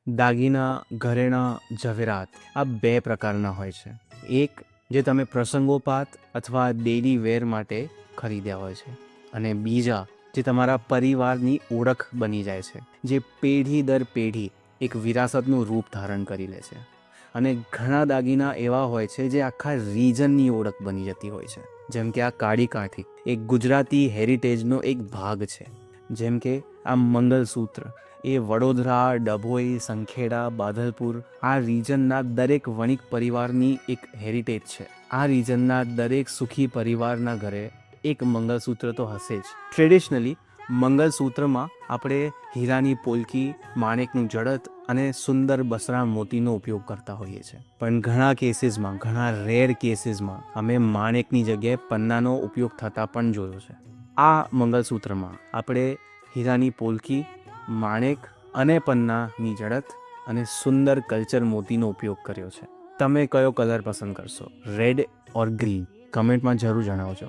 દાગીના, ઘરેણાં, ઝવેરાત આ બે પ્રકારના હોય છે. એક જે તમે પ્રસંગોપાત અથવા ડેલી વેર માટે ખરીદ્યા હોય છે, અને બીજા જે તમારા પરિવારની ઓળખ બની જાય છે, જે પેઢી દર પેઢી એક વિરાસતનું રૂપ ધારણ કરી લે છે. અને ઘણા દાગીના એવા હોય છે જે આખા રીજનની ઓળખ બની જતી હોય છે. જેમ કે આ કાળી કાંઠી એક ગુજરાતી હેરિટેજનો એક ભાગ છે. જેમ કે આ મંગલસૂત્ર એ વડોદરા, ડભોઈ, સંખેડા, બાદલપુર આ રીજનના દરેક વણિક પરિવારની એક હેરિટેજ છે. આ રીજનના દરેક સુખી પરિવારના ઘરે એક મંગલસૂત્ર તો હશે જ. ટ્રેડિશનલી મંગલસૂત્રમાં આપણે હીરાની પોલકી, માણેકનું જડત અને સુંદર બસરા મોતીનો ઉપયોગ કરતા હોઈએ છીએ. પણ ઘણા કેસીસમાં, ઘણા રેર કેસીસમાં અમે માણેકની જગ્યાએ પન્નાનો ઉપયોગ થતા પણ જોયો છે. આ મંગલસૂત્રમાં આપણે હીરાની પોલકી, માણેક અને પન્નાની જડત અને સુંદર કલ્ચર મોતીનો ઉપયોગ કર્યો છે. તમે કયો કલર પસંદ કરશો, રેડ ઓર ગ્રીન? કમેન્ટમાં જરૂર જણાવજો.